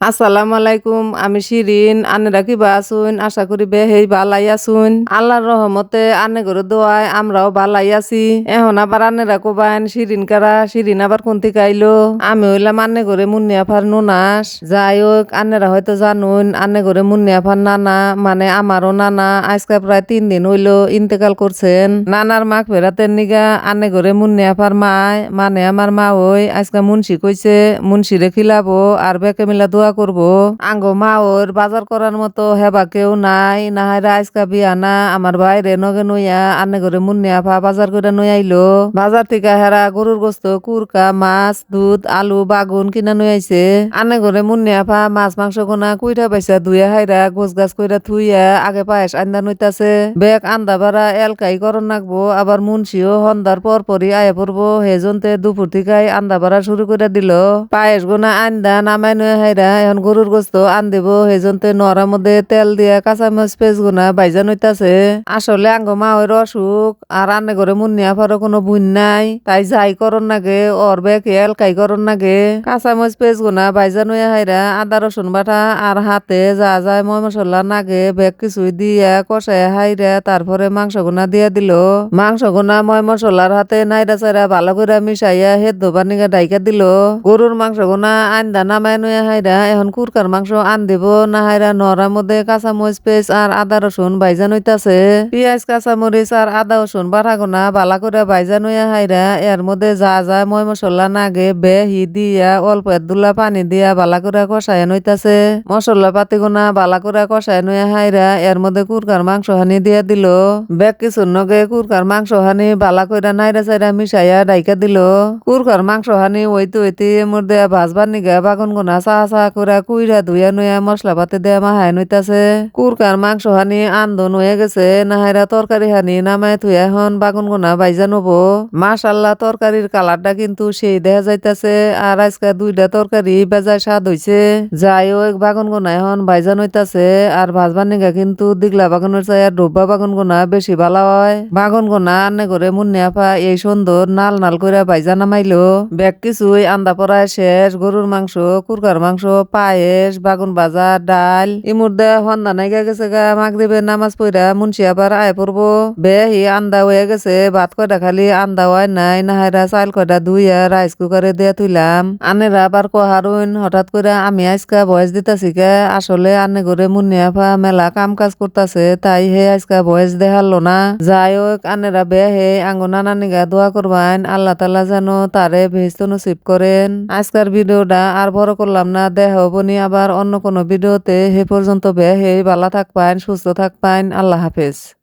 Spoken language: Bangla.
আসসালামু আলাইকুম, আমি শিরিন। আনেরা কিবা আছুন? আশা করি বেহেই বালাই আছুন। আল্লাহর রহমতে আনে করে দোয়ায় আমরাও বালাই আছি। এখন আবার আনেরা কোবাইন শিরিন কারা, শিরিন আবার কোন থেকে আইলো? আমি হইলাম আন্নে করে মুন্নিয়া ফার নুনাস। যাই হোক, আনেরা হয়তো জানুন আন্নে করে মুন্নিয়া ফার নানা, মানে আমারও নানা আজকে প্রায় 3 দিন হইলো ইন্তেকাল করছেন। নানার মাঘ ফেরাতের নিগা আন্নে করে মুন্নিয়া ফার মায়, মানে আমার মা ওই আজকে মুন্সি কইছে মুন্সিরে খিলাবো আর বেকে মিলা দোয়া করব। আঙ্গো মা ওর বাজার করার মতো হেবা কেউ নাই, না হয় আজকা বিয়া না আমার বাইরে নগে নইয়া আন্নে করে মুন্নিয়া ফা বাজার করে নই আইলো। বাজার থেকে হেরা গরুর গোস্ত, কুরকা, মাছ, দুধ, আলু, বাগুন কিনা নই আইছে। আন্নে করে মুন্নিয়া ফা মাছ মাংস গোনা কুইটা পয়সা ধুইয়া হাইরা গোছ গাছ কইরা থুইয়া আগে পায়েস আন্দা নইতাছে। বেগ আন্দা বারা এলকাই করন নাকবো, আবার মুন্সিও হন্দার পর পরই আয়া পড়বো। হেজনতে দুপুর থেকে আন্দা বারা শুরু করে দিল। পায়েস গোনা আন্দা নামাই নই হাইরা এখন গরুর গোস্ত আন দেব। হেজনতে নরার মধ্যে তেল দিয়া কাঁচামরিচ পেঁচ গুনা বাইজা নইতাছে। আসলে আঙ্গ মা ওর অসুখ আর আন্নে করে মুন্নিয়া ফারো কোনো বুন নাই, তাই যাই করন নাগে ওর বেকে এলকাই করন নাগে। কাঁচামরিচ পেঁচ গুনা বাইজা নইয়া হাইরা আদা রসুন বাটা আর হাতে যা যায় ময় মশলা নাগে বেগ কিছুই দিয়া কষায় হাইরা তারপরে মাংস গুনা দিয়া দিল। মাংস গুনা ময় মশলার হাতে নাইরা চাইরা ভালো করে মিশাইয়া হেদ্দ বানিগা ডাইকা দিল। গরুর মাংস গুনা আন্দা নামায় নইয়া হাইরা এখন কুরকার মাংস আন দেব। না হাইরা নরার মধ্যে কাঁচামরিচ পেঁচ আর আদা রসুন বাইজা নইতাছে। পেঁয়াজ কাঁচামরিচ আর আদা রসুন বাটা গোনা বালা করে বাইজা নইয়া হাইরা এর মধ্যে যা যা ময় মশলা নাগে বেহি দিয়া অল্প দুলা পানি দিয়া বালা করে কষায় নইতাছে। মশলা পাতি গোনা বালা করে কষায় নইয়া হাইরা এর মধ্যে কুরকার মাংস হানি দিয়া দিল। বেগ কিছুর নগে কুরকার মাংস হানি বালা কইরা নাইরা চাইরা মিশাইয়া ডাইকা দিল। কুরকার মাংস হানি ওইতে ওইতে এর মধ্যে ভাজবার নিগা বাগুন গোনা চাহা চাহা করে কুইরা ধুইয়া নইয়া মশলা পাতি দেয়া মাহায় নইতাছে। কুরকার মাংস হানি আন্দন হয়ে গেছে। নাহাইরা তরকারি হানি নামায় থুয়া এখন বাগুন গোনা বাইজা নবো। মাশাল্লাহ, তরকারির কালারটা কিন্তু সেই দেখা যাইতাছে। আর আজকে 2টা তরকারি বেজায় স্বাদ হইছে। যাই হোক, বাগুন গোনা এখন বাইজা নইতাছে। আর ভাজবার নিগা কিন্তু দিগলা বাগুনের চাই আর ডোবা বাগুন গোনা বেশি ভালো হয়। বাগুন গোনা আন্নে করে মুন্নিয়া ফা এই সুন্দর নাল নাল করে বাইজা নামাইলো। বেগ কিছুই আন্দা পড়ায় শেষ। গরুর মাংস, কুরকার মাংস, পায়েস, বাগুন ভাজা, ডাল ইমুর্দে হন্দা নাইগা গেছে গা। মাগরিবের নামাজ পড়া মুন্সি আবার আয় পড়বো। বেহি আন্দা হয়ে গেছে। ভাত কয়টা খালি আন্দা হয় নাই, নাহাইরা চাল কয়টা ধুইয়া রাইস কুকারে দিয়ে তুইলাম। আনেরা আবার কহারুন হঠাৎ করে আমি আজকা ভয়েস দিতাছি কে। আসলে আনে করে মুন্নিয়া ফা মেলা কাম কাজ করতাছে, তাই হে আজকা ভয়েস দেখালো না। যাই হোক, আনেরা বেহে আঙ্গ নানা নিগা দোয়া করবান আল্লাহ তাআলা যেন তারে বেহেশত নসিব করেন। আজকের ভিডিওটা আর বড় করলাম না, দেখা হবনি আবার অন্য কোনো ভিডিওতে। হে পর্যন্ত বেহে ভালো থাকবেন, সুস্থ থাকবেন। আল্লাহ হাফেজ।